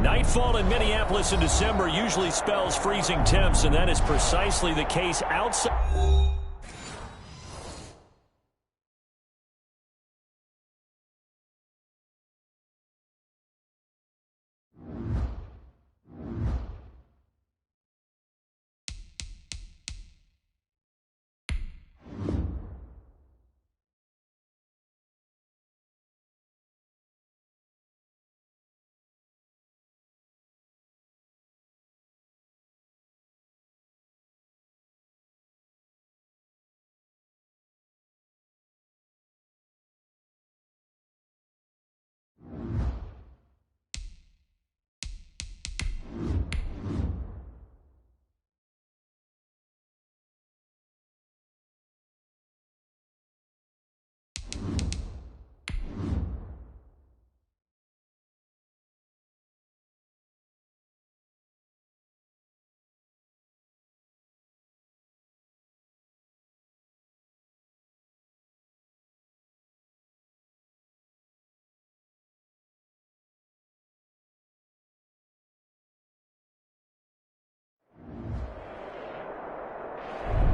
Nightfall in Minneapolis in December usually spells freezing temps, and that is precisely the case outside.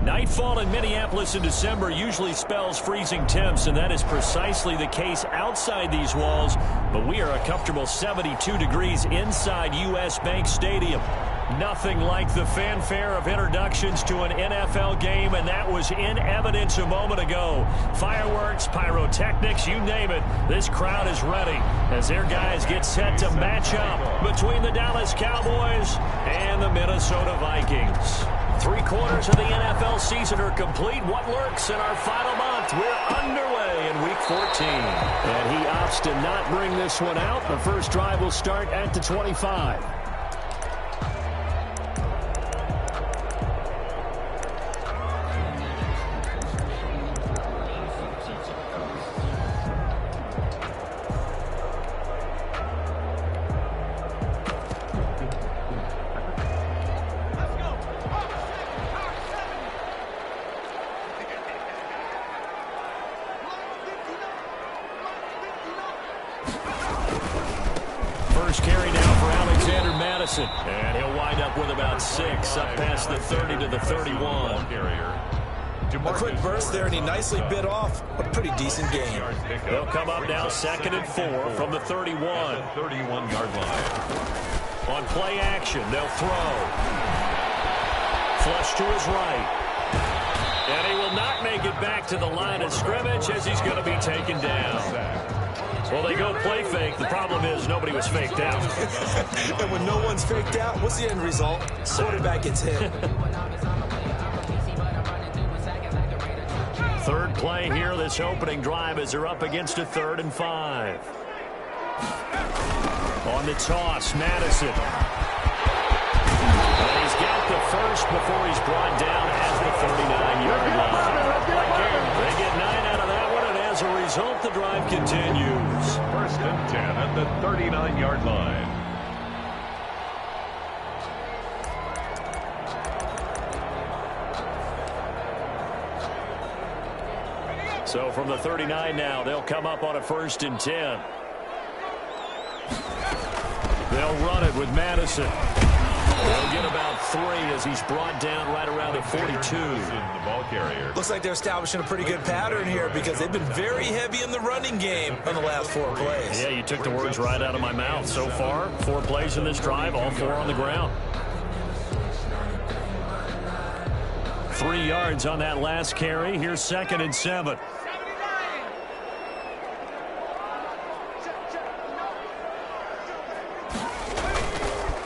Nightfall in Minneapolis in December usually spells freezing temps, and that is precisely the case outside these walls. But we are a comfortable 72 degrees inside U.S. Bank Stadium. Nothing like the fanfare of introductions to an NFL game, and that was in evidence a moment ago. Fireworks, pyrotechnics, you name it. This crowd is ready as their guys get set to match up between the Dallas Cowboys and the Minnesota Vikings. 3/4 of the NFL season are complete. What lurks in our final month? We're underway in Week 14. And he opts to not bring this one out. The first drive will start at the 25. First carry now for Alexander Madison. And he'll wind up with about 6 up past the 30 to the 31. A quick burst there, and he nicely bit off a pretty decent game. They'll come up now 2nd and 4 from the 31. 31-yard line. On play action, they'll throw. Flush to his right. And he will not make it back to the line of scrimmage as he's going to be taken down. Well, they go play fake. The problem is nobody was faked out. And when no one's faked out, what's the end result? Quarterback gets hit. Third play here, this opening drive, as they're up against a 3rd and 5. On the toss, Madison. Well, he's got the first before he's brought down at the 39-yard line. They get 9 out of that one, and as a result, the drive continues. 1st and 10 at the 39-yard line. So from the 39 now, they'll come up on a 1st and 10. They'll run it with Madison. They'll get about 3 as he's brought down right around the 42. The ball carrier. Looks like they're establishing a pretty good pattern here because they've been very heavy in the running game on the last 4 plays. Yeah, you took the words right out of my mouth. So far, 4 plays in this drive, all 4 on the ground. 3 yards on that last carry. Here's 2nd and 7.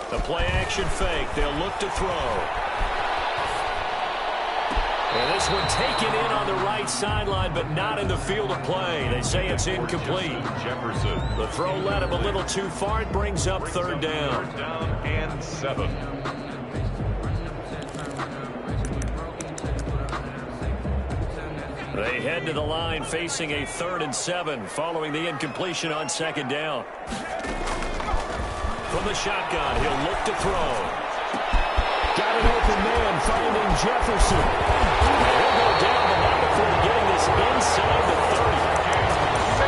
The play-action fake. They'll look to throw. And this one taken in on the right sideline, but not in the field of play. They say it's incomplete. Jefferson. The throw led him a little too far. It brings up 3rd down. 3rd down and 7. They head to the line facing a 3rd and 7 following the incompletion on 2nd down. From the shotgun, he'll look to throw. Got an open man finding Jefferson. He'll go down, but not before getting this inside the 30.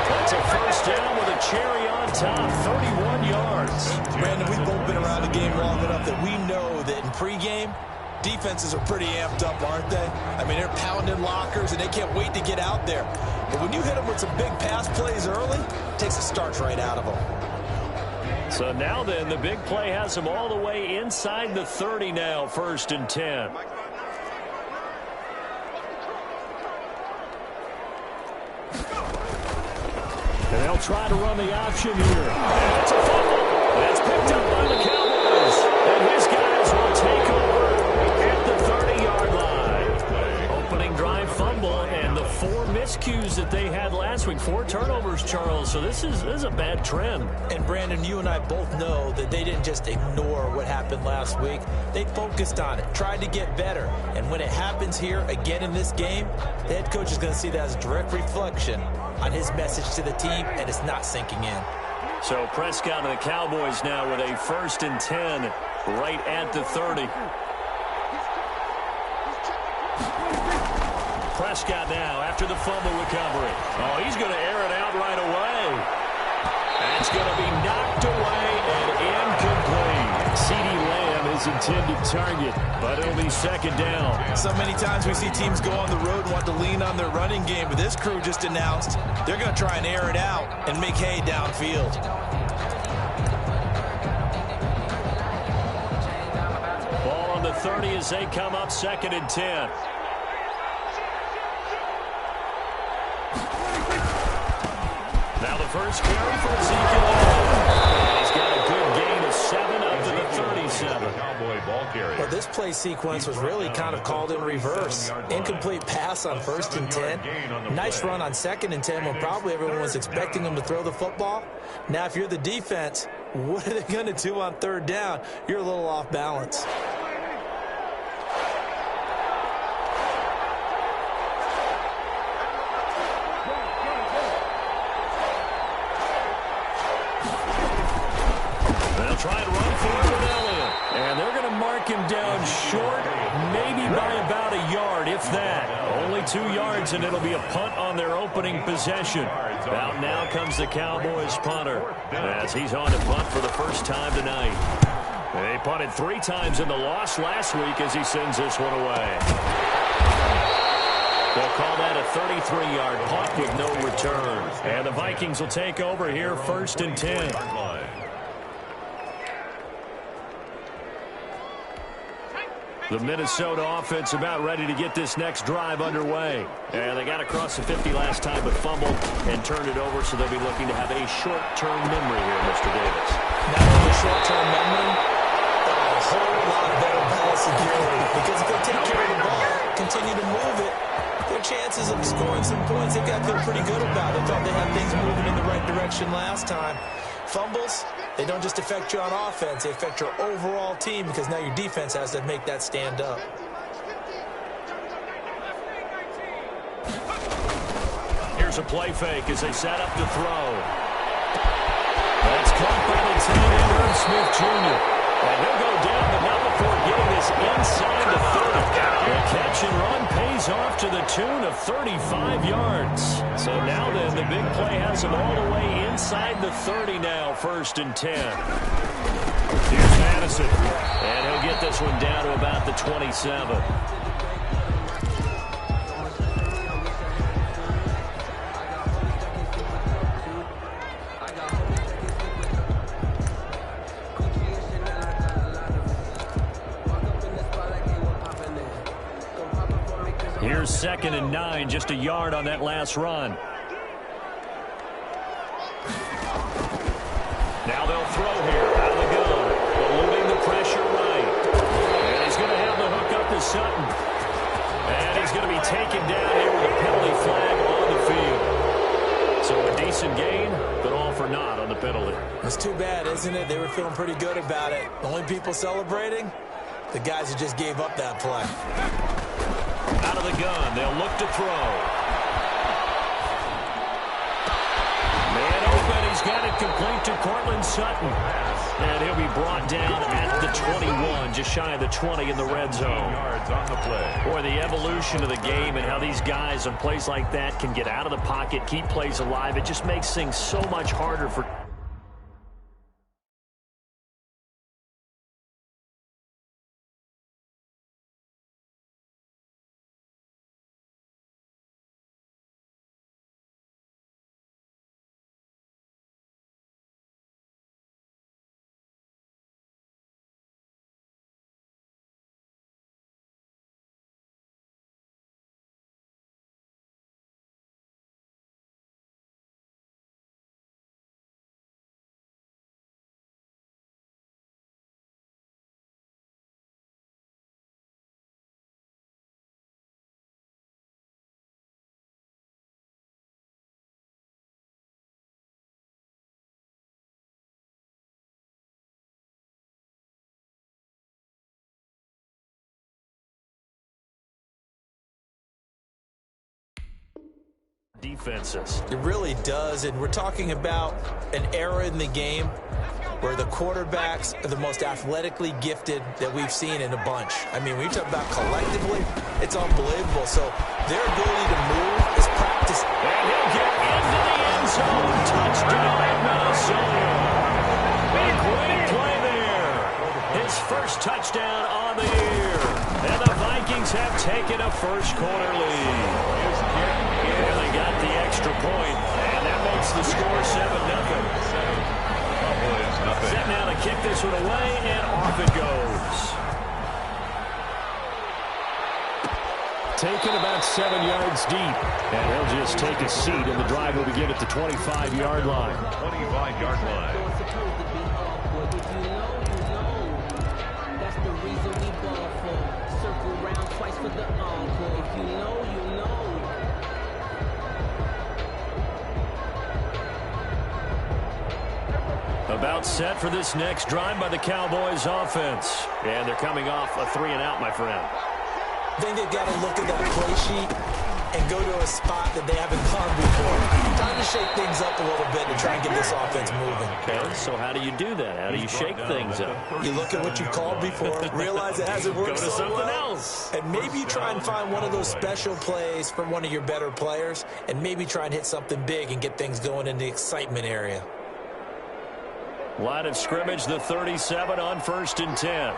That's a first down with a cherry on top, 31 yards. Brandon, we've both been around the game long enough that we know that in pregame, defenses are pretty amped up, aren't they? I mean, they're pounding lockers, and they can't wait to get out there. But when you hit them with some big pass plays early, it takes the starch right out of them. So now then, the big play has them all the way inside the 30 now, 1st and 10. And they'll try to run the option here. And it's a fumble. That's picked up by the Cowboys. And his guys will take over at the 30-yard line. Opening drive fumble, and the 4 miscues that they had last week. 4 turnovers, Charles. So this is a bad trend. And, Brandon, you and I both know that they didn't just ignore what happened last week. They focused on it, tried to get better. And when it happens here again in this game, the head coach is going to see that as a direct reflection on his message to the team, and it's not sinking in. So Prescott and the Cowboys now with a 1st and 10 right at the 30. Prescott now after the fumble recovery. Oh, he's going to air it out right away. That's going to be knocked away and incomplete. CeeDee Lamb is intended target, but it'll be 2nd down. So many times we see teams go on the road and want to lean on their running game, but this crew just announced they're going to try and air it out and make hay downfield. Ball on the 30 as they come up 2nd and 10. Now the first carry for Ezekiel. And he's got a good gain of 7 up to the 37. Well, this play sequence was really kind of called in reverse. Incomplete pass on 1st and 10. Nice run on 2nd and 10 when probably everyone was expecting them to throw the football. Now, if you're the defense, what are they going to do on 3rd down? You're a little off balance. Try and run for it with Elliott. And they're going to mark him down short, maybe by about a yard, if that. Only 2 yards, and it'll be a punt on their opening possession. Out now comes the Cowboys punter, as he's on to punt for the first time tonight. They punted 3 times in the loss last week as he sends this one away. They'll call that a 33-yard punt with no return. And the Vikings will take over here 1st and 10. The Minnesota offense about ready to get this next drive underway. And they got across the 50 last time but fumbled and turned it over, so they'll be looking to have a short-term memory here, Mr. Davis. Not only short-term memory, but a whole lot better ball security. Because if they take care of the ball, continue to move it, their chances of scoring some points, they've got to feel pretty good about it. Thought they had things moving in the right direction last time. Fumbles, they don't just affect you on offense, they affect your overall team because now your defense has to make that stand up. Here's a play fake as they set up to throw. That's caught by the tight end, Irv Smith Jr. And he'll go down, but not before getting this inside the 30. The catch and run pays off to the tune of 35 yards. So now then, the big play has them all the way inside the 30 now, 1st and 10. Here's Madison, and he'll get this one down to about the 27. Here's 2nd and 9, just a yard on that last run. Now they'll throw here out of the gun, eluding the pressure right. And he's going to have the hook up to Sutton. And he's going to be taken down here with a penalty flag on the field. So a decent gain, but all for naught on the penalty. It's too bad, isn't it? They were feeling pretty good about it. The only people celebrating, the guys who just gave up that play. Out of the gun, they'll look to throw. Man open, he's got it complete to Cortland Sutton. And he'll be brought down at the 21, just shy of the 20 in the red zone. Yards on the play. Boy, the evolution of the game and how these guys on plays like that can get out of the pocket, keep plays alive, it just makes things so much harder for... defenses. It really does, and we're talking about an era in the game where the quarterbacks are the most athletically gifted that we've seen in a bunch. I mean, when you talk about collectively, it's unbelievable. So their ability to move is practiced. And he'll get into the end zone. Touchdown, Minnesota. A great play there. His first touchdown on the year. And the Vikings have taken a first-quarter lead. And they got the extra point, and that makes the score 7-0. Set now to kick this one away, and off it goes. Taken about 7 yards deep, and he'll just take a seat, and the drive will begin at the 25-yard line. 25-yard line. That's the reason we ball for. Circle round twice for the encore. If you know, you know. About set for this next drive by the Cowboys offense. And they're coming off a 3-and-out, my friend. I think they've got to look at that play sheet and go to a spot that they haven't gone before. Time to shake things up a little bit to try and get this offense moving. Okay, so how do you do that? How do you shake things up? You look at what you called before, realize it hasn't worked Go to so something well, else. and maybe you try and find one of those special plays from one of your better players, and maybe try and hit something big and get things going in the excitement area. Line of scrimmage, the 37 on 1st and 10.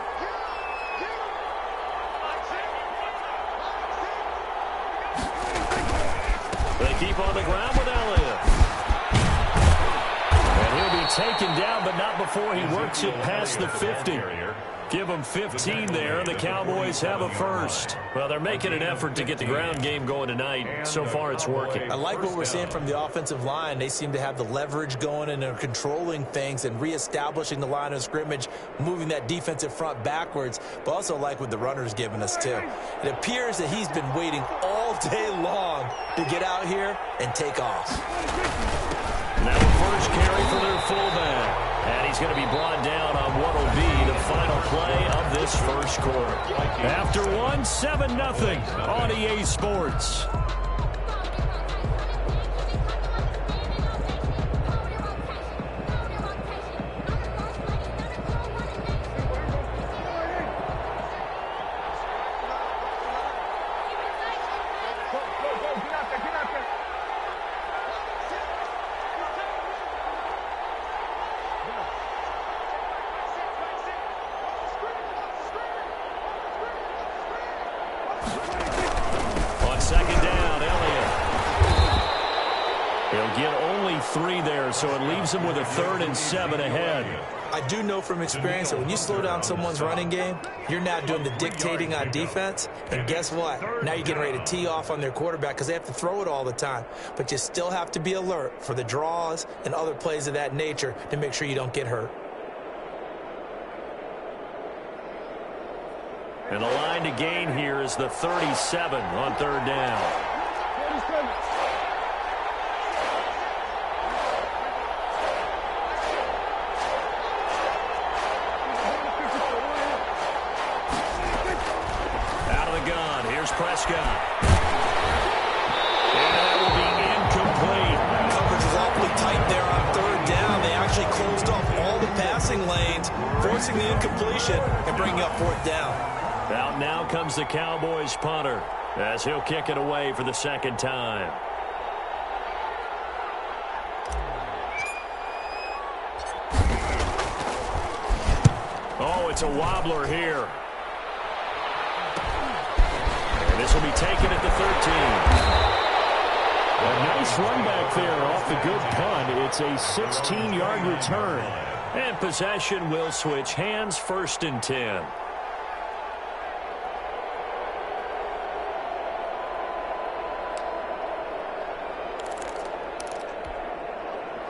They keep on the ground with Elliott. And he'll be taken down, but not before he works it past the 50. Give them 15 there, and the Cowboys have a first. Well, they're making an effort to get the ground game going tonight. So far, it's working. I like what we're seeing from the offensive line. They seem to have the leverage going, and they're controlling things and reestablishing the line of scrimmage, moving that defensive front backwards, but also like what the runner's giving us, too. It appears that he's been waiting all day long to get out here and take off. Now the first carry for their fullback. And he's going to be brought down on what will be the final play of this first quarter. After one, 7-0 on EA Sports. So it leaves him with a 3rd and 7 ahead. I do know from experience that when you slow down someone's running game, you're now doing the dictating on defense. And guess what? Now you're getting ready to tee off on their quarterback because they have to throw it all the time. But you still have to be alert for the draws and other plays of that nature to make sure you don't get hurt. And the line to gain here is the 37 on 3rd down. Prescott. And that will be incomplete. Coverage was awfully tight there on 3rd down. closed off all the passing lanes, forcing the incompletion and bringing up fourth down. Out now comes the Cowboys punter as he'll kick it away for the second time. Oh, it's a wobbler here. And this will be taken at the 13. A nice run back there off the good punt. It's a 16-yard return. And possession will switch hands, 1st and 10.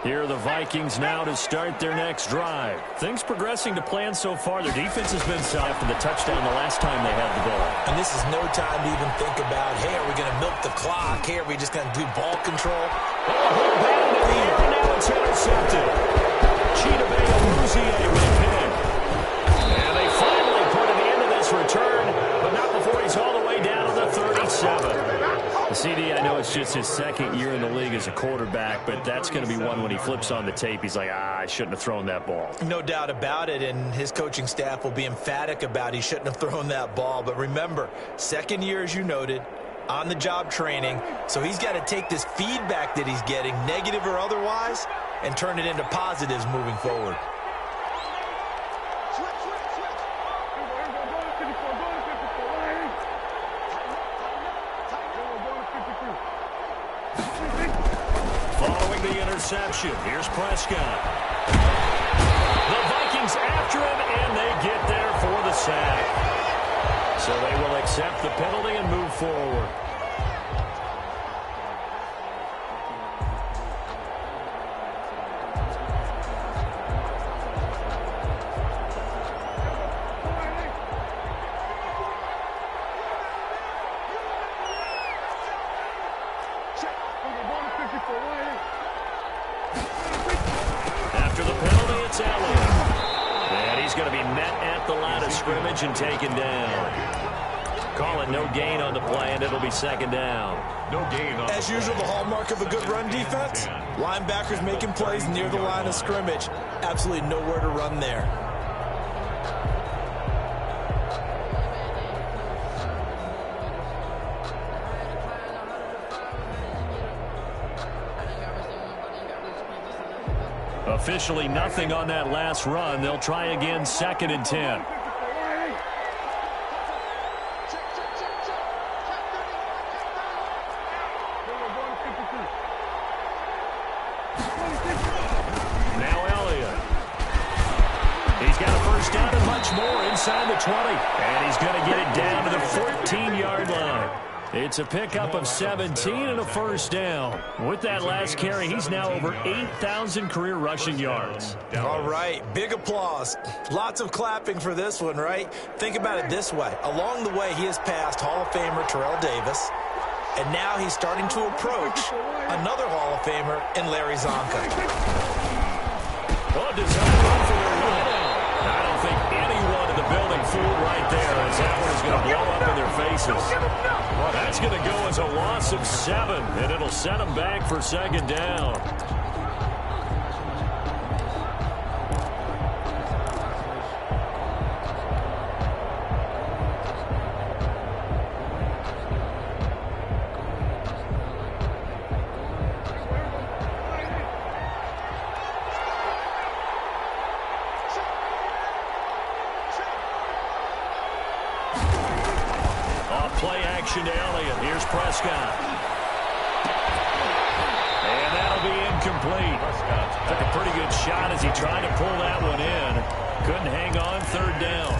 Here are the Vikings now to start their next drive. Things progressing to plan so far. Their defense has been soft after the touchdown the last time they had the ball. And this is no time to even think about, hey, are we going to milk the clock? Hey, are we just going to do ball control? Oh, batted in the air, and now it's intercepted. Cheetah Bay Aluzier with a pick. And they finally put an end to this return, but not before he's all the way down to the 37. The CD, I know it's just his second year in the league as a quarterback, but that's going to be one when he flips on the tape. He's like, I shouldn't have thrown that ball. No doubt about it, and his coaching staff will be emphatic about he shouldn't have thrown that ball. But remember, second year, as you noted, on-the-job training, so he's got to take this feedback that he's getting, negative or otherwise, and turn it into positives moving forward. Interception. Here's Prescott. The Vikings after him, and they get there for the sack. So they will accept the penalty and move forward. And taken down. Call it no gain on the play, and it'll be second down. No gain on As usual, the hallmark of a good run defense, linebackers making plays near the line of scrimmage. Absolutely nowhere to run there. Officially nothing on that last run. They'll try again, 2nd and 10. Inside the 20, and he's going to get it down to the 14-yard line. It's a pickup of 17 and a first down. With that last carry, he's now over 8,000 career rushing yards. All right, big applause. Lots of clapping for this one, right? Think about it this way. Along the way, he has passed Hall of Famer Terrell Davis, and now he's starting to approach another Hall of Famer in Larry Zonka. Oh, design run for their run. I don't think anyone in the building fooled right there, as that one is going to blow up in their faces. Well, that's going to go as a loss of 7, and it'll set them back for second down. Play action to Elliott. Here's Prescott. And that'll be incomplete. Took a pretty good shot as he tried to pull that one in. Couldn't hang on, third down.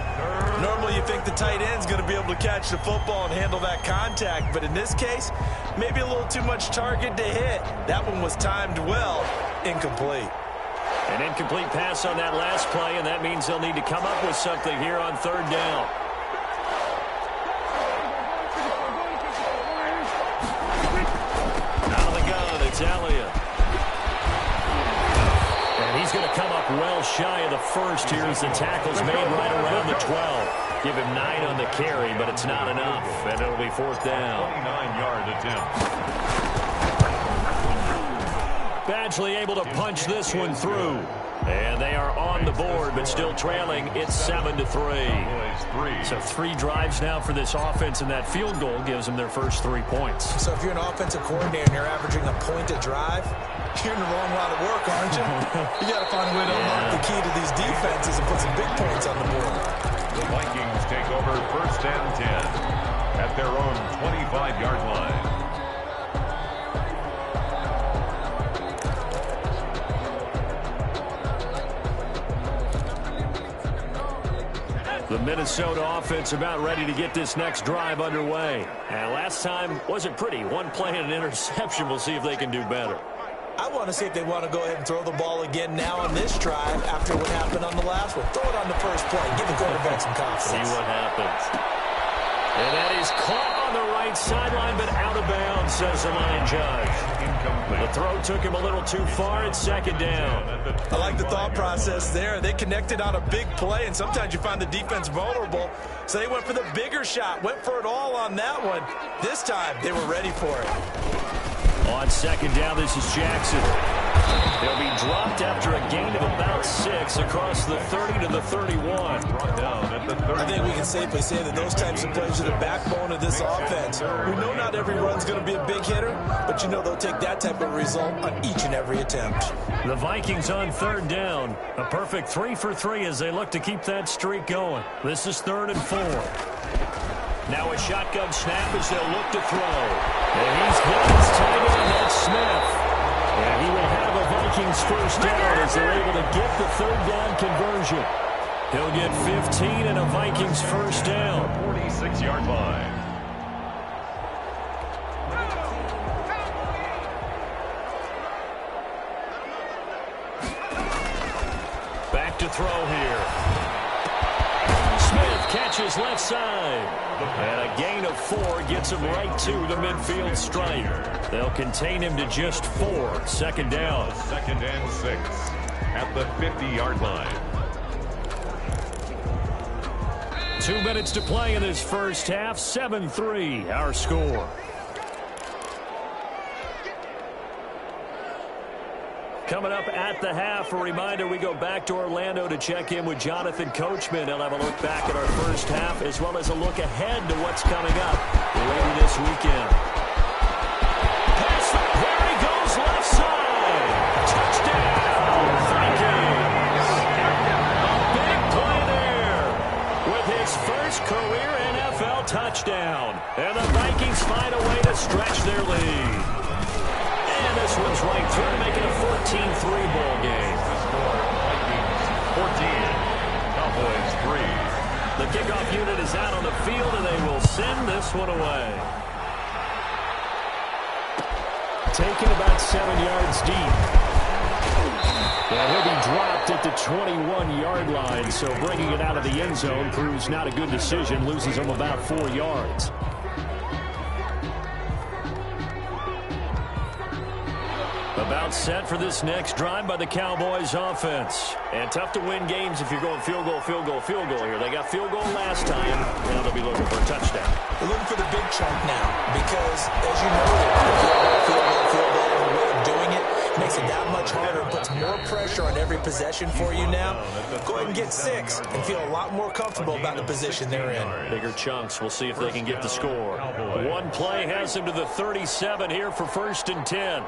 Normally you think the tight end's going to be able to catch the football and handle that contact, but in this case, maybe a little too much target to hit. That one was timed well. Incomplete. An incomplete pass on that last play, and that means they'll need to come up with something here on third down. It's Elliott. And he's going to come up well shy of the first here as the tackle's made right around the 12. Give him 9 on the carry, but it's not enough, and it'll be fourth down. 29-yard attempt. Badgley able to punch this one through. And they are on the board, but still trailing. It's 7-3. So 3 drives now for this offense, and that field goal gives them their first 3 points. So if you're an offensive coordinator and you're averaging a point a drive, you're in the wrong line of work, aren't you? You got to find a way to unlock the key to these defenses and put some big points on the board. The Vikings take over 1st and 10 at their own 25-yard line. The Minnesota offense about ready to get this next drive underway. And last time wasn't pretty. 1 play and an interception. We'll see if they can do better. I want to see if they want to go ahead and throw the ball again now on this drive after what happened on the last one. Throw it on the first play. Give the quarterback some confidence. See what happens. And that is caught on the right sideline, but out of bounds, says the line judge. The throw took him a little too far. It's 2nd down. I like the thought process there. They connected on a big play, and sometimes you find the defense vulnerable. So they went for the bigger shot, went for it all on that one. This time, they were ready for it. On 2nd down, this is Jackson. They'll be dropped after a gain of about 6 across the 30 to the 31. I think we can safely say that those types of plays are the backbone of this offense. We know not every run's going to be a big hitter, but you know they'll take that type of result on each and every attempt. The Vikings on 3rd down. A perfect 3 for 3 as they look to keep that streak going. This is 3rd and 4. Now a shotgun snap as they'll look to throw. And he's got his tight end, that's Smith. And he will have a Vikings first down as they're able to get the 3rd down conversion. He'll get 15 and a Vikings first down. 46-yard line. Back to throw here. Smith catches left side. And a gain of 4 gets him right to the midfield stripe. They'll contain him to just 4. 2nd down. 2nd and 6 at the 50-yard line. 2 minutes to play in this first half. 7-3 our score. Coming up at the half, a reminder, we go back to Orlando to check in with Jonathan Coachman. He'll have a look back at our first half as well as a look ahead to what's coming up later this weekend. Pass, there he goes, left side. Touchdown, Vikings. A big play there with his first career NFL touchdown. And the Vikings find a way to stretch their lead. And this one's right through to make it a 14-3 ball game. 14, Cowboys 3. The kickoff unit is out on the field, and they will send this one away. Taken about 7 yards deep. And he'll be dropped at the 21-yard line, so bringing it out of the end zone proves not a good decision, loses him about 4 yards. About set for this next drive by the Cowboys offense. And tough to win games if you're going field goal, field goal, field goal here. They got field goal last time. Now they'll be looking for a touchdown. They're looking for the big chunk now because, as you know, field goal, the way of doing it makes it that much harder. It puts more pressure on every possession for you now. Go ahead and get 6 and feel a lot more comfortable about the position they're in. Bigger chunks. We'll see if they can get the score. One play has them to the 37 here for 1st and 10.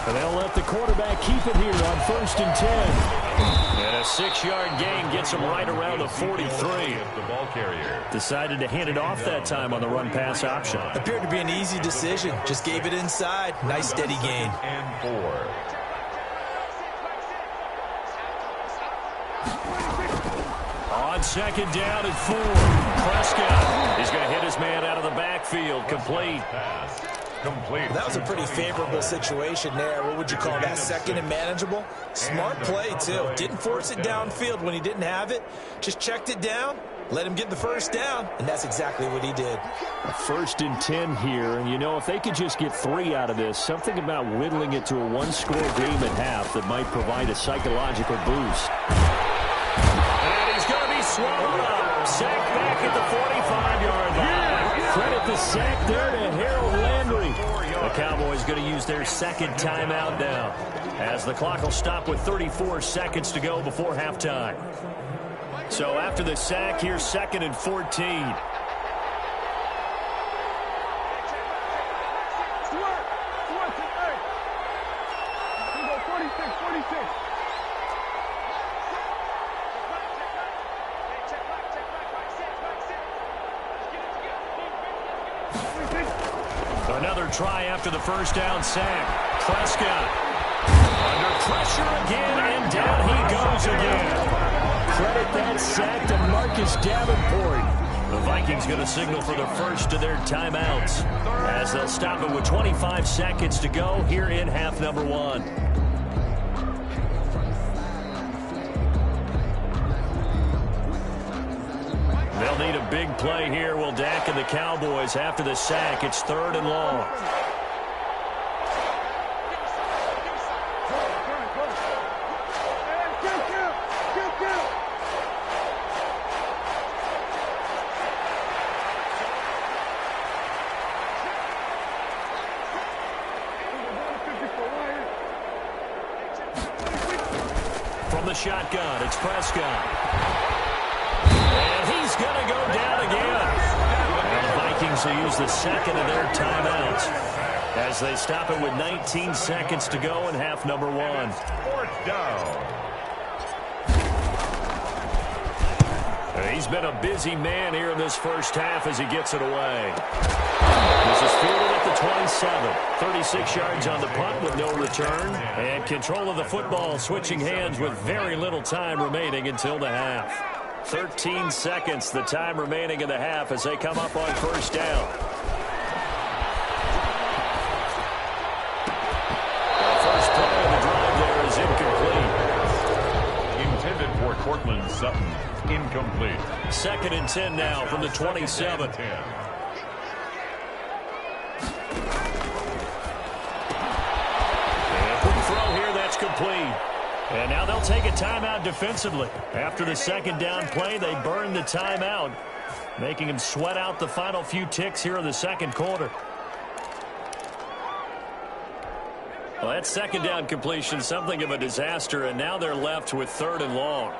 And they'll let the quarterback keep it here on 1st and 10. And a 6-yard gain gets him right around the 43. The ball carrier decided to hand it off that time on the run-pass option. Appeared to be an easy decision. Just gave it inside. Nice steady gain. and 4. On 2nd down and 4. Prescott is going to hit his man out of the backfield. Complete. Pass. Complete. That was a pretty favorable situation there. What would you call that? 2nd and manageable? Smart play, too. Didn't force it downfield when he didn't have it. Just checked it down, let him get the first down, and that's exactly what he did. 1st and 10 here, and you know, if they could just get 3 out of this, something about whittling it to a 1-score game at half that might provide a psychological boost. And he's going to be swallowed up. Sacked back at the 45-yard line. Credit got the sack there to Harold Landry. The Cowboys going to use their second timeout now, as the clock will stop with 34 seconds to go before halftime. So after the sack, here's 2nd and 14. Another try after the first down sack. Prescott under pressure again, and down he goes again. Credit that sack to Marcus Davenport. The Vikings going to signal for the first of their timeouts, as they'll stop it with 25 seconds to go here in half number 1. They'll need a big play here, will Dak and the Cowboys. After the sack, it's 3rd and long. From the shotgun, it's Prescott. And he's going to go down again. And the Vikings will use the second of their timeouts, as they stop it with 19 seconds to go in half number 1. 4th down. He's been a busy man here in this first half as he gets it away. This is fielded at the 27. 36 yards on the punt with no return. And control of the football switching hands with very little time remaining until the half. 13 seconds, the time remaining in the half as they come up on first down. The first play of the drive there is incomplete. Intended for Cortland Sutton. Incomplete. 2nd and 10 now from the 27. Complete. And now they'll take a timeout defensively. After the second down play, they burn the timeout, making them sweat out the final few ticks here in the second quarter. Well, that second down completion, something of a disaster, and now they're left with 3rd and long.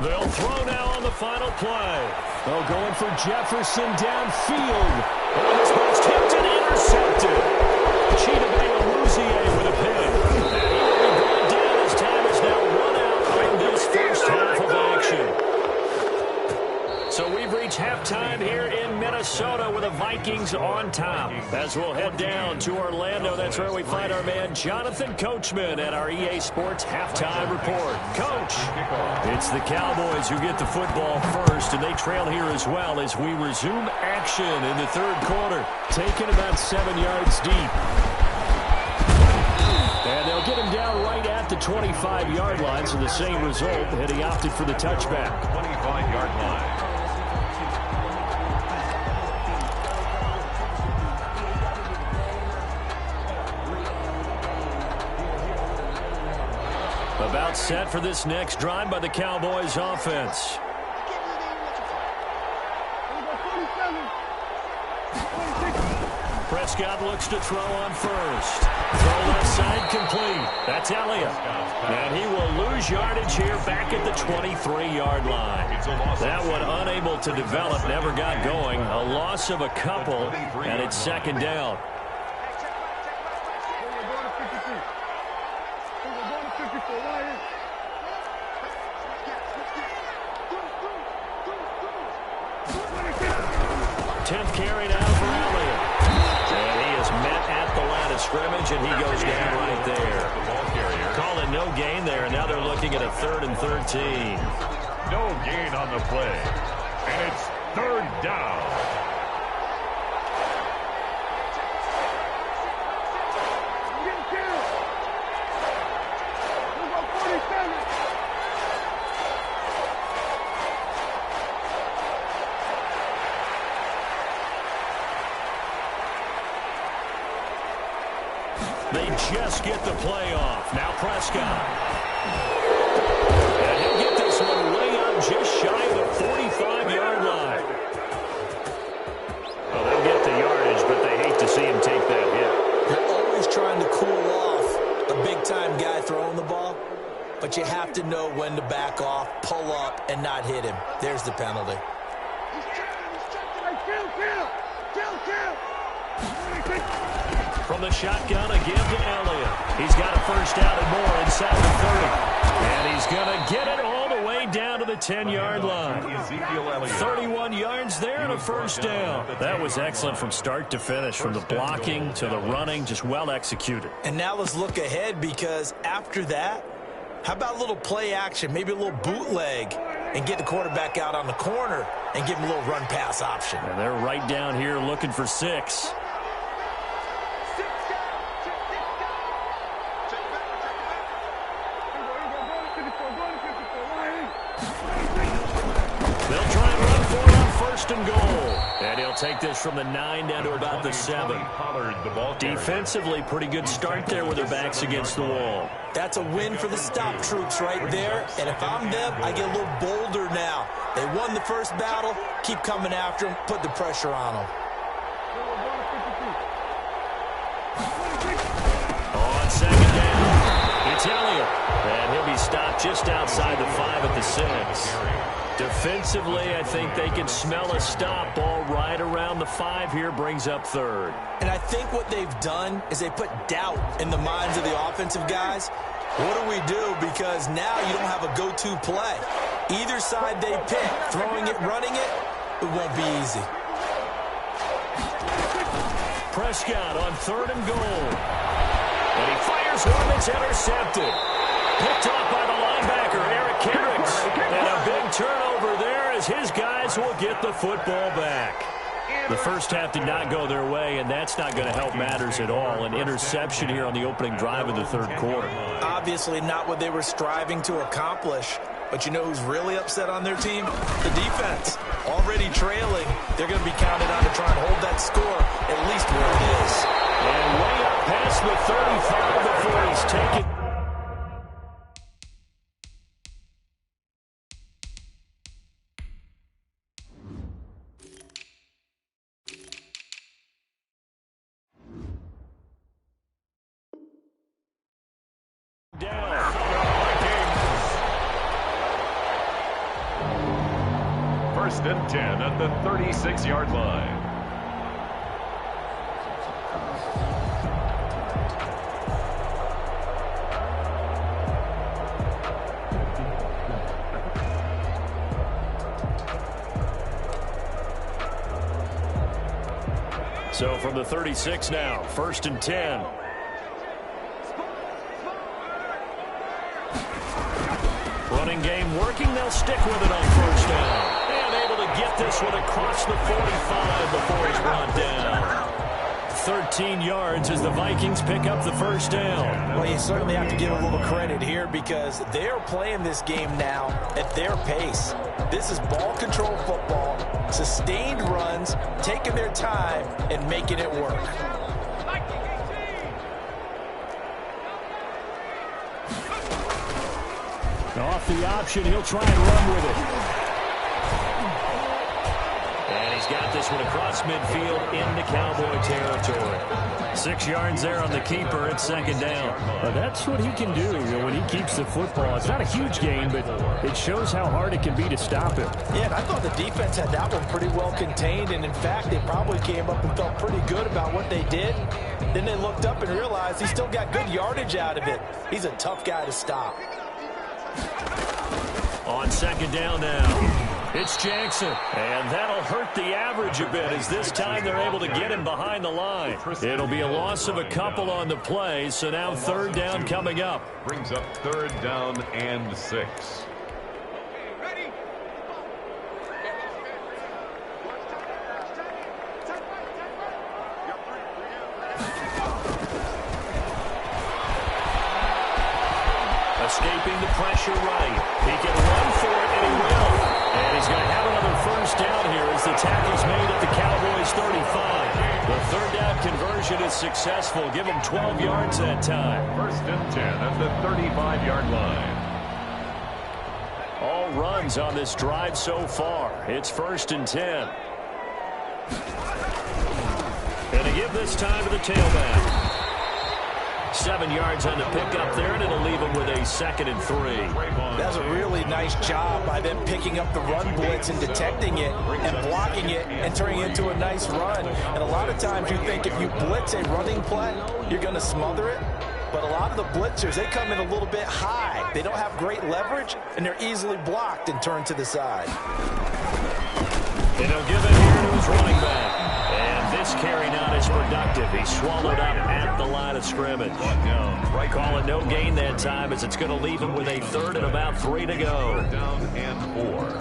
They'll throw now on the final play. Oh, going for Jefferson downfield. Oh, this one's tipped and intercepted. Cheetah Banglaluzier with a pick. And he will be brought down as time is now run out on this first half of action. So we've reached halftime here in Minnesota with the Vikings on top. As we'll head down to Orlando, that's where we find our man Jonathan Coachman at our EA Sports Halftime Report. Coach, it's the Cowboys who get the football first, and they trail here as well as we resume action in the third quarter, taking about 7 yards deep. And they'll get him down right at the 25-yard line, so the same result, and he opted for the touchback. 25-yard line. About set for this next drive by the Cowboys offense. Prescott looks to throw on first. Throw left side complete. That's Elliott. And he will lose yardage here back at the 23-yard line. That one unable to develop, never got going. A loss of a couple, and it's 2nd down. Carry now for Elliott. And he is met at the line of scrimmage, and he goes down right there. Call it no gain there, and now they're looking at a 3rd and 13. No gain on the play. And it's 3rd down. They just get the play off. Now Prescott. And he'll 45-yard line. Well, they'll get the yardage, but they hate to see him take that hit. You're always trying to cool off a big-time guy throwing the ball, but you have to know when to back off, pull up, and not hit him. There's the penalty. From the shotgun, a give to Elliott. He's got a first down and more inside the 30. And he's going to get it all the way down to the 10-yard line. 31 yards there and a first down. That was excellent from start to finish, from the blocking to the running, just well executed. And now let's look ahead, because after that, how about a little play action, maybe a little bootleg, and get the quarterback out on the corner and give him a little run-pass option. And they're right down here looking for 6. They'll try and run for it on first and goal. And he'll take this from the 9 down to about the 7. Defensively, pretty good start there with their backs against the wall. That's a win for the stop troops right there. And if I'm them, I get a little bolder now. They won the first battle. Keep coming after them. Put the pressure on them. On second down, it's Elliott. And he'll be stopped just outside the 5 at the 6. Defensively, I think they can smell a stop. Ball right around the 5 here, brings up 3rd. And I think what they've done is they put doubt in the minds of the offensive guys. What do we do? Because now you don't have a go-to play. Either side they pick, throwing it, running it, it won't be easy. Prescott on 3rd and goal. And he fires one that's intercepted. Picked off by the linebacker, Eric Kendricks. And a big turnover there as his guys will get the football back. The first half did not go their way, and that's not going to help matters at all. An interception here on the opening drive of the 3rd quarter. Obviously not what they were striving to accomplish. But you know who's really upset on their team? The defense. Already trailing. They're going to be counted on to try and hold that score at least where it is. And way up past the 35 before he's taken. First and 10 at the 36-yard line. So from the 36 now, 1st and 10. Running game working. They'll stick with it on first down. And able to get this one across the 45 before he's brought down. 13 yards as the Vikings pick up the first down. Well, you certainly have to give a little credit here because they're playing this game now at their pace. This is ball control football, sustained runs, taking their time, and making it work. Off the option, he'll try and run with it. And he's got this one across midfield into Cowboy territory. 6 yards there on the keeper at 2nd down. That's what he can do when he keeps the football. It's not a huge gain, but it shows how hard it can be to stop him. Yeah, and I thought the defense had that one pretty well contained, and in fact, they probably came up and felt pretty good about what they did. Then they looked up and realized he still got good yardage out of it. He's a tough guy to stop. On 2nd down now, it's Jackson. And that'll hurt the average a bit as this time they're able to get him behind the line. It'll be a loss of a couple on the play, so now 3rd down coming up. Brings up 3rd down and 6. Escaping the pressure right. He can run for it, and he will. And he's going to have another first down here as the tackle's made at the Cowboys' 35. The 3rd down conversion is successful. Give him 12 yards that time. 1st and 10 at the 35-yard line. All runs on this drive so far. It's 1st and 10. And to give this time to the tailback. 7 yards on the pickup there, and it'll leave him with a 2nd and 3. That's a really nice job by them picking up the run blitz and detecting it and blocking it and turning it into a nice run. And a lot of times you think if you blitz a running play, you're going to smother it. But a lot of the blitzers, they come in a little bit high. They don't have great leverage, and they're easily blocked and turned to the side. And he'll give it here to his running back. And this carry not as productive. He swallowed up at the line of scrimmage. Call it no gain that time, as it's going to leave him with a 3rd and about 3 to go. Down and 4.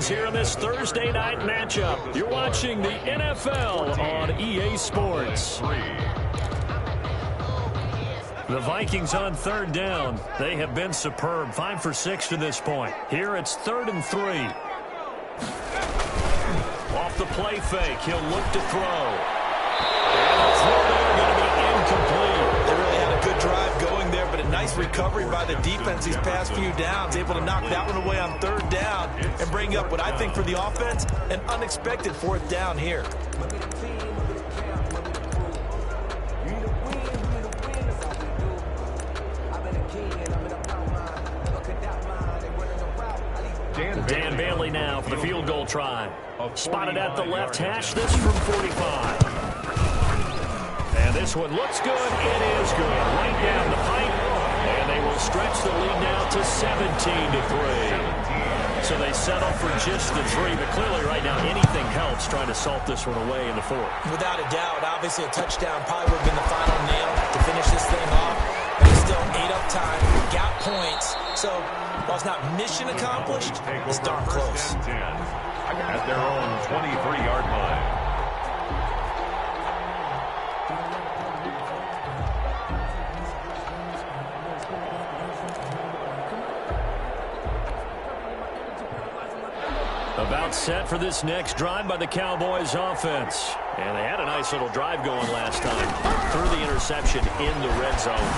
Here in this Thursday night matchup. You're watching the NFL on EA Sports. The Vikings on 3rd down. They have been superb. 5 for 6 to this point. Here it's 3rd and 3. Off the play fake, he'll look to throw. And the throw there going to be incomplete. They really had a good drive going there, but a nice recovery by the defense these past few downs, able to knock that one away on 3rd down and bring up what I think for the offense, an unexpected 4th down here. Dan Bailey now for the field goal try. Spotted at the left hash, this from 45. And this one looks good. It is good. Right down the pipe. And they will stretch the lead now to 17-3. So they settle for just the 3. But clearly right now anything helps trying to salt this one away in the 4th. Without a doubt, obviously a touchdown probably would have been the final nail to finish this thing off. But it's still ate up time. Got points. So while it's not mission accomplished, it's darn close. At their own 23-yard line. About set for this next drive by the Cowboys offense. And they had a nice little drive going last time. Threw the interception in the red zone.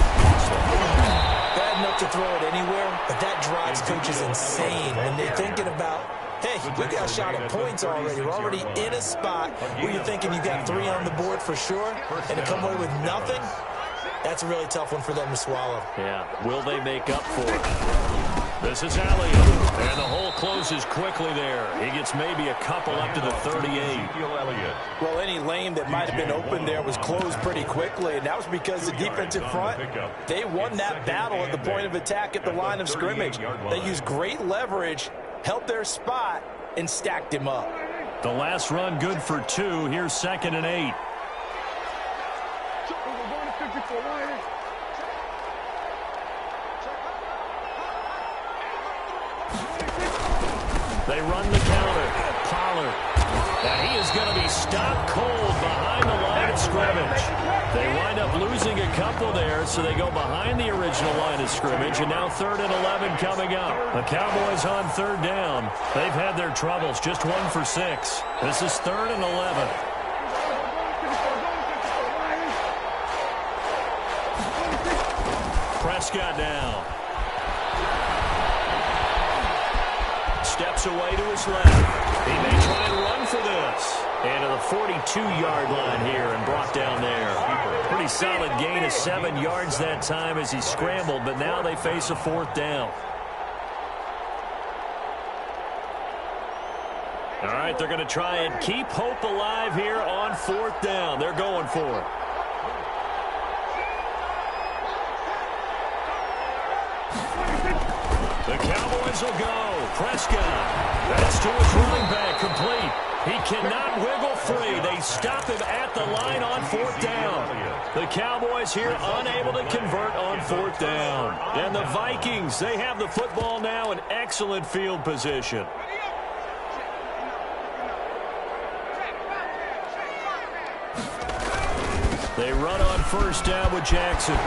Bad enough to throw it anywhere, but that drives coaches insane when they're thinking about, hey, we got a shot at points already. We're already in a spot where you're thinking you got 3 on the board for sure, and to come away with nothing, that's a really tough one for them to swallow. Yeah, will they make up for it? This is Elliott, and the hole closes quickly there. He gets maybe a couple up to the 38. Well, any lane that might have been open there was closed pretty quickly, and that was because the defensive front, they won that battle at the point of attack at the line of scrimmage. They used great leverage, held their spot, and stacked him up. The last run good for 2. Here's 2nd and 8. They run the counter. Pollard. And he is going to be stopped cold behind the line of scrimmage. They wind up losing a couple there, so they go behind the original line of scrimmage, and now 3rd and 11 coming up. The Cowboys on 3rd down. They've had their troubles, just 1 for 6. This is 3rd and 11. Prescott now. Steps away to his left. He may try and run for this. And to the 42-yard line here and brought down there. Pretty solid gain of 7 yards that time as he scrambled, but now they face a 4th down. All right, they're going to try and keep hope alive here on 4th down. They're going for it. The Cowboys will go. Prescott. That's to his running back, complete. He cannot wiggle free. They stop him at the line on 4th down. The Cowboys here unable to convert on 4th down. And the Vikings, they have the football now in excellent field position. They run on 1st down with Jackson.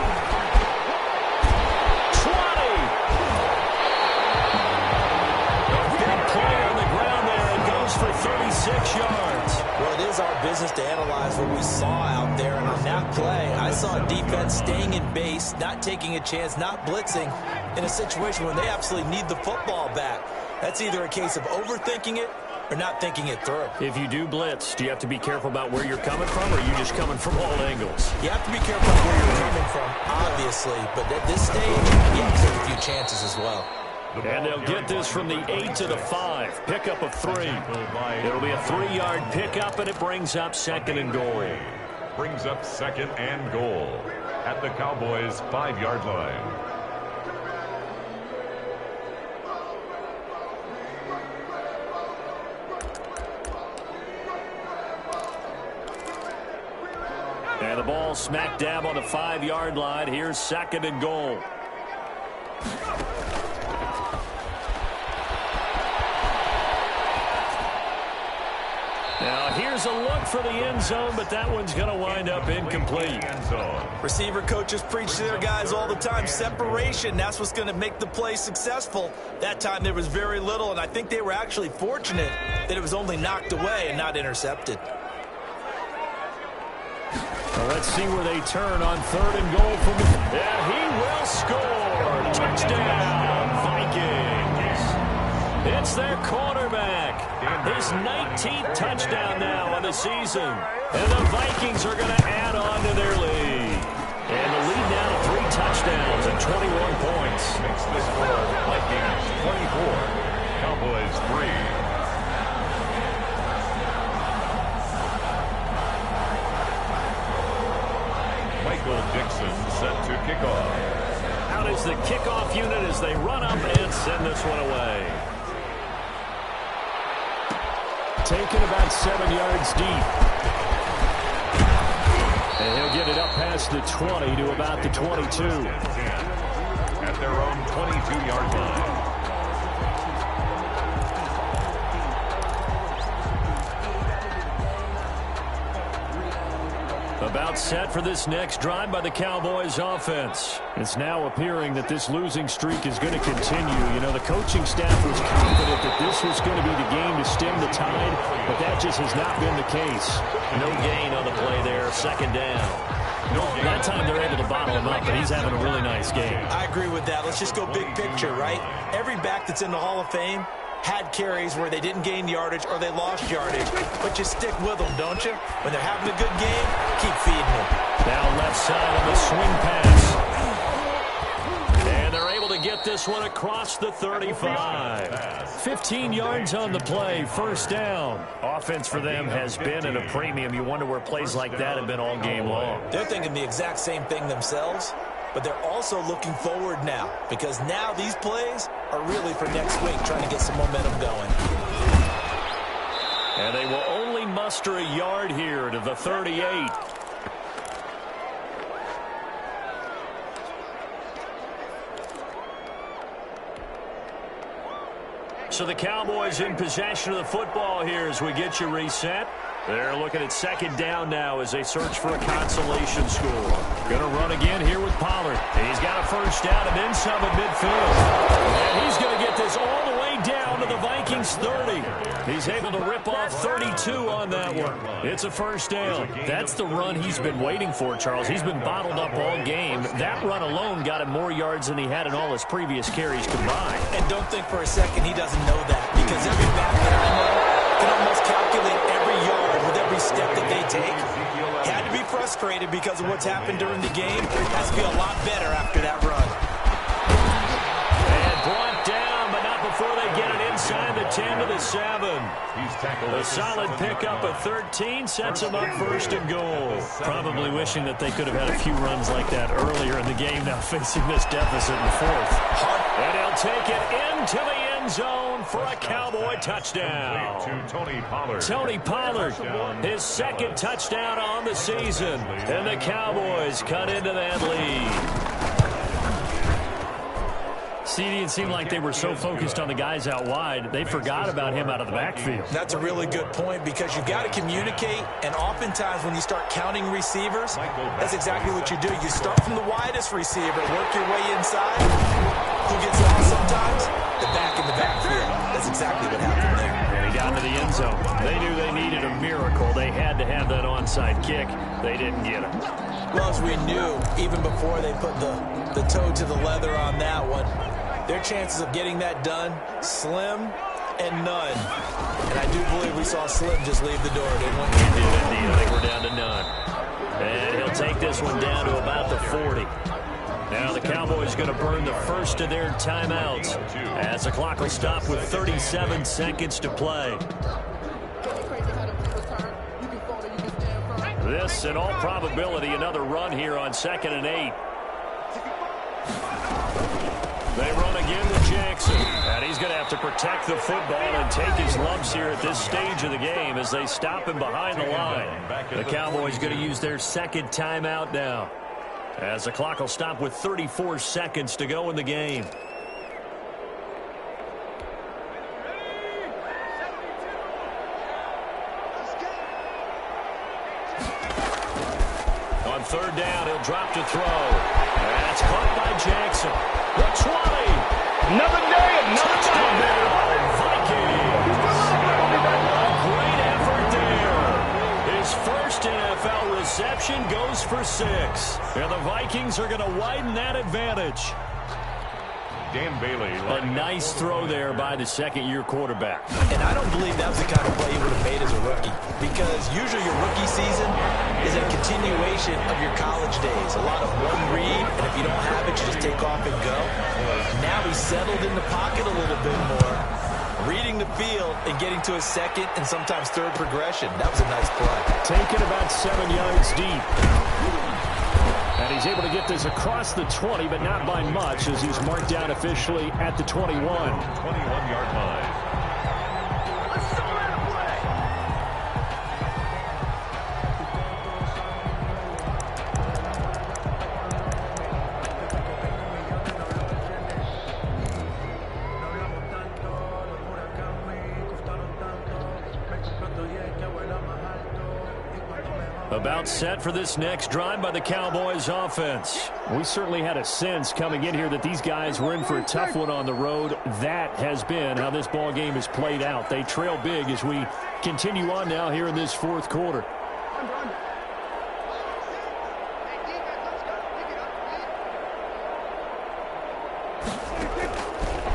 6 yards. Well, it is our business to analyze what we saw out there. And on that play, I saw a defense staying in base, not taking a chance, not blitzing in a situation when they absolutely need the football back. That's either a case of overthinking it or not thinking it through. If you do blitz, do you have to be careful about where you're coming from, or are you just coming from all angles? You have to be careful where you're coming from, obviously. But at this stage, you have to take a few chances as well. And they'll get this from the 8 to the 5. Pickup of 3. It'll be a 3-yard pickup, and it brings up 2nd and goal. Brings up 2nd and goal at the Cowboys' 5-yard line. And the ball smack dab on the 5-yard line. Here's 2nd and goal. Now here's a look for the end zone, but that one's going to wind up incomplete. Receiver coaches preach to their guys all the time. Separation, that's what's going to make the play successful. That time there was very little, and I think they were actually fortunate that it was only knocked away and not intercepted. Well, let's see where they turn on 3rd and goal from the... Yeah, he will score. Touchdown, Vikings. It's their quarterback. His 19th touchdown now on the season. And the Vikings are going to add on to their lead. And the lead now to 3 touchdowns and 21 points. Makes the score Vikings 24, Cowboys 3. Dixon set to kick off. Out is the kickoff unit as they run up and send this one away. Taken about 7 yards deep. And he'll get it up past the 20 to about the 22. At their own 22-yard line. About set for this next drive by the Cowboys offense. It's now appearing that this losing streak is going to continue. You know, the coaching staff was confident that this was going to be the game to stem the tide, but that just has not been the case. No gain on the play there, 2nd down. That time they're able to bottle him up, but he's having a really nice game. I agree with that. Let's just go big picture, right? Every back that's in the Hall of Fame had carries where they didn't gain yardage or they lost yardage. But you stick with them, don't you? When they're having a good game, keep feeding them. Down left side on the swing pass. And they're able to get this one across the 35. 15 yards on the play, 1st down. Offense for them has been at a premium. You wonder where plays like that have been all game long. They're thinking the exact same thing themselves. But they're also looking forward now, because now these plays are really for next week, trying to get some momentum going. And they will only muster a yard here to the 38. So the Cowboys in possession of the football here as we get you reset. They're looking at 2nd down now as they search for a consolation score. Going to run again here with Pollard. He's got a 1st down and then some at midfield. And he's going to get this all the way down to the Vikings 30. He's able to rip off 32 on that one. It's a 1st down. That's the run he's been waiting for, Charles. He's been bottled up all game. That run alone got him more yards than he had in all his previous carries combined. And don't think for a second he doesn't know that, because every back that I know can almost calculate every yard with every step that they take. He had to be frustrated because of what's happened during the game. Has to feel a lot better after that run. And brought down, but not before they get it inside the 10 to the 7. A solid pickup of 13 sets him up 1st and goal. Probably wishing that they could have had a few runs like that earlier in the game, now facing this deficit in the 4th. And he'll take it into the end zone for a Cowboy touchdown. Tony Pollard, his 2nd touchdown on the season. And the Cowboys cut into that lead. See, it seemed like they were so focused on the guys out wide, they forgot about him out of the backfield. That's a really good point, because you've got to communicate, and oftentimes when you start counting receivers, that's exactly what you do. You start from the widest receiver, work your way inside. Who gets lost sometimes? The back in the backfield. That's exactly what happened there. And he got down to the end zone. They knew they needed a miracle. They had to have that onside kick. They didn't get it. Well, as we knew, even before they put the toe to the leather on that one, their chances of getting that done, slim and none. And I do believe we saw Slim just leave the door, didn't we? We did indeed. I think we're down to none. And he'll take this one down to about the 40. Now the Cowboys going to burn the first of their timeouts as the clock will stop with 37 seconds to play. This, in all probability, another run here on 2nd and 8. They run again with Jackson. And he's going to have to protect the football and take his lumps here at this stage of the game as they stop him behind the line. The Cowboys going to use their second timeout now, as the clock will stop with 34 seconds to go in the game. On 3rd down, he'll drop to throw. That's caught by Jackson. The 20. Another day, another touchdown, Vikings. A great effort there. His first NFL reception goes for 6. And the Vikings are going to widen that advantage. Dan Bailey. A nice throw there by the second-year quarterback. And I don't believe that was the kind of play he would have made as a rookie, because usually your rookie season is a continuation of your college days. A lot of one read, and if you don't have it, you just take off and go. Now he's settled in the pocket a little bit more, reading the field and getting to his second and sometimes third progression. That was a nice play. Taken about 7 yards deep. And he's able to get this across the 20, but not by much, as he's marked down officially at the 21. 21-yard line. About set for this next drive by the Cowboys offense. We certainly had a sense coming in here that these guys were in for a tough one on the road. That has been how this ball game has played out. They trail big as we continue on now here in this 4th quarter.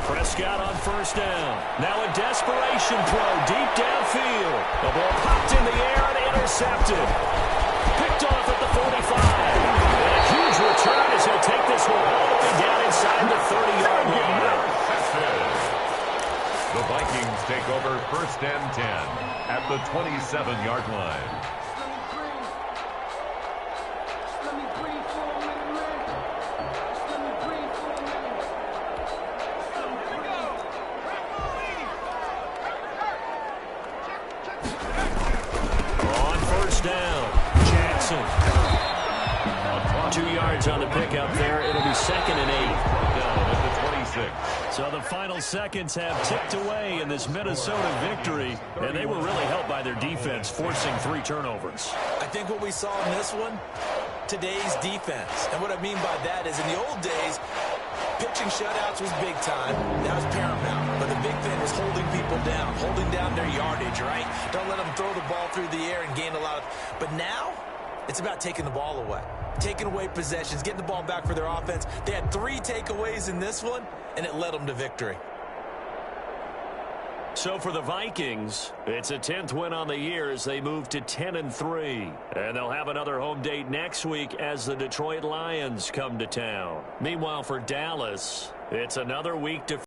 Prescott on 1st down. Now a desperation throw deep downfield. The ball popped in the air and intercepted. Picked off at the 45. And a huge return as he'll take this one all the way down inside the 30-yard line. The Vikings take over 1st and 10 at the 27-yard line. On 1st down, Jackson. 2 yards on the pickup there. It'll be 2nd and 8. Down at the 26. So the final seconds have ticked away in this Minnesota victory, and they were really helped by their defense, forcing 3 turnovers. I think what we saw in this one, today's defense. And what I mean by that is in the old days, pitching shutouts was big time. That was paramount. But the big thing was holding people down, holding down their yardage, right? Don't let them throw the ball through the air and gain a lot of... But now, it's about taking the ball away. Taking away possessions, getting the ball back for their offense. They had 3 takeaways in this one, and it led them to victory. So for the Vikings, it's a 10th win on the year as they move to 10-3. And they'll have another home date next week as the Detroit Lions come to town. Meanwhile, for Dallas, it's another week to